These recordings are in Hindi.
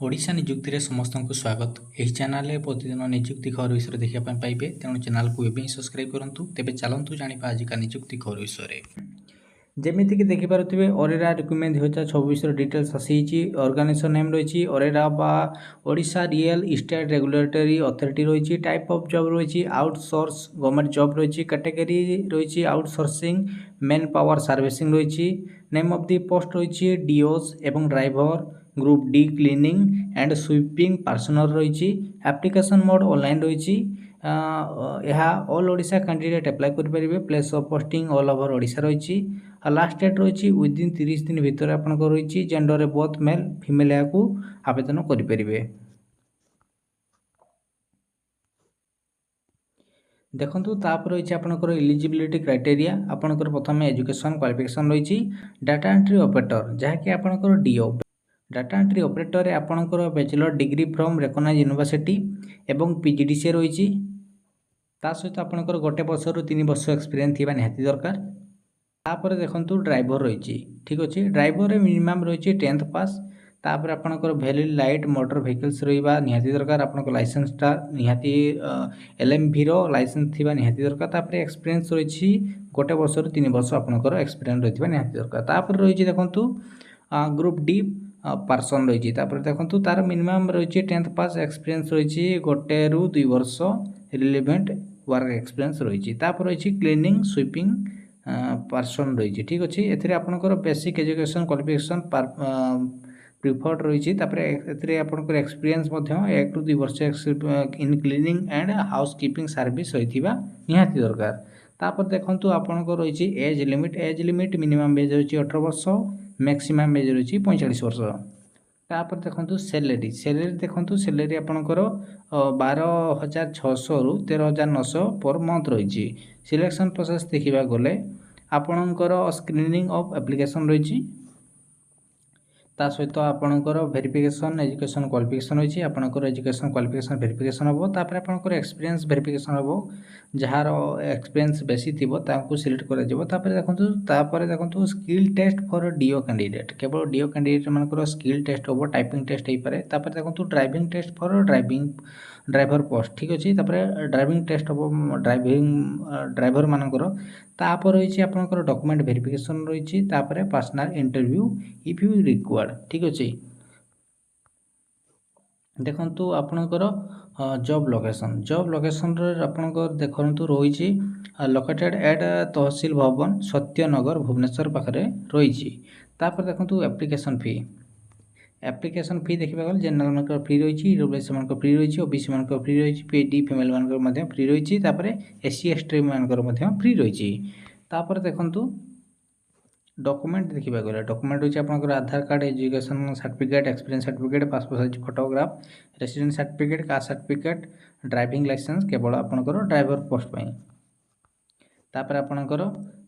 ओडिशा निजुक्ति रे समस्त को स्वागत। एही चैनल रे प्रतिदिन निजुक्ति खबर विषय देखिया पाइबे, तेणु चैनल को एबे सब्सक्राइब करंतु। तेबे चलंतु जानिबा आज का निजुक्ति खबर विषय जेमिति कि देखि पारुथिबे ओरेरा रिक्रुटमेंट 2026 रो डिटेल्स आसीची। ऑर्गेनाइजेशन नेम रहिची ओरेरा बा Odisha real estate regulatory authority रहिची। टाइप ऑफ जॉब रहिची आउटसोर्स गवर्नमेंट जॉब रहिची। कैटेगरी रहिची आउटसोर्सिंग मेन पावर सर्विसिंग रहिची। नेम ऑफ द पोस्ट रहिची डीओस एवं driver. Group D cleaning and sweeping personal रहिची। एप्लिकेशन मोड ऑनलाइन रहिची। यह ऑल ओडिशा कैंडिडेट अप्लाई कर परिबे। Place of posting all over Odisha रहिची। Last date रही विदिन 30 दिन भितर आपन रही। जेंडर बोथ मेल फिमेल या आवेदन करें। देखो तापर रही आपंकर इलिजिबिलिटी क्राइटेरिया। आपंकर प्रथम एजुकेशन क्वालिफिकेशन रही। डाटा एंट्री ऑपरेटर जहाँकि आपंकर डीओ डाटा एंट्री ऑपरेटर आपंकर bachelor degree from recognised university एवं पीजीडीसी रही। सहित आपंकर गोटे वर्ष रु 3 वर्ष एक्सपीरियंस थी निहाती दरकार। तापर देखंतु ड्राइवर रही। ठीक अच्छे ड्राइवर मिनिमम रही 10th पास। तापर आपंकर वैलिड लाइट मोटर व्हीकल्स रहा निहाती दरकार। आपंकर लाइसेंसटा निहाती एलएमवी रो लाइसेंस थी निहाती दरकार। तापर एक्सपीरियंस रही गोटे वर्ष रु 3 वर्ष आपंकर एक्सपीरियंस रही निहाती दरकार। तापर रही देखंतु ग्रुप डी पर्सन रही। तापर देखंतु तार मिनिमम रही 10th पास एक्सपीरियंस रही गोटे रु 2 वर्ष रिलेवेंट वर्क एक्सपीरियंस रही। तापर रही क्लीनिंग स्वीपिंग पर्सन रही। ठीक अच्छे एथिरे आपनकर बेसिक एजुकेशन क्वालिफिकेशन प्रिफर्ड रही। आपनकर एक्सपीरियंस 1 ରୁ 2 वर्ष in cleaning and house keeping service होइथिबा निहाती दरकार। तापर देखंतु आपनकर रही एज लिमिट मिनिमम एज रही 18 वर्ष मैक्सिमम एज रही 45 वर्ष। तापर देखंतु सैलरी देखंतु सैलरी आपनकर 12,600 रु 13,900 पर मंथ रही। सिलेक्शन प्रोसेस देखा गले आपणकर स्क्रीनिंग ऑफ एप्लिकेशन रही। सहित आपणकर वेरिफिकेशन एजुकेशन क्वालिफिकेशन रही। आपणकर एजुकेशन क्वालिफिकेशन वेरिफिकेशन हम। तापर आपणकर एक्सपीरियंस वेरिफिकेशन हम। जार एक्सपीरियंस बेसी थी सिलेक्ट कर देखो skill test for DO candidate. केवल डीओ कैंडिडेट मानकर स्किल टेस्ट हम। टाइपिंग टेस्ट हो पाए। तापर देखो driving test for driver post. ठीक अच्छे ड्राइविंग टेस्ट हम ड्राइवर मानकर। तापर रही आपंकर डॉक्यूमेंट वेरिफिकेशन रही। तापर personal interview if you required. ठीक अच्छे देखंतु आपणकर जॉब लोकेशन आपणकर देखंतु रही लोकेटेड एट तहसील भवन सत्यनगर भुवनेश्वर पाखे रही। तापर देखंतु एप्लिकेशन फी देखा गले जनरल मान फ्री रही। ईडब्ल्यूएस फ्री रही। ओबीसी मान फ्री रही। पीडी फीमेल मान फ्री रही। तापर एससी एसटी मान फ्री रही। तापर देखंतु डॉक्यूमेंट देखा गले डॉक्यूमेंट होची आपनकर Aadhaar card education certificate experience certificate passport size photograph resident certificate caste certificate driving licence केवल आपनकर ड्राइवर पोस्ट पाई। तापर आपनकर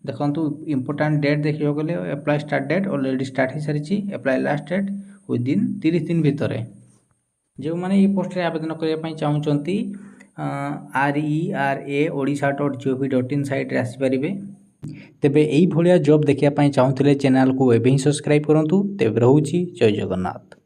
देखंतु इंपोर्टेंट डेट देखा गले apply start date already start हो सारी। अप्लाई लास्ट डेट विदिन 30 दिन भितर। जो मैंने ये पोस्ट आवेदन करने चाहूँगी RERA-odisha.gov.in साइट आसीपारे। तेबे यही भलिया जॉब देखिया पाई चाहूले चैनल को एबे ही सब्सक्राइब करंतु। तेबे रहूची जय जगन्नाथ।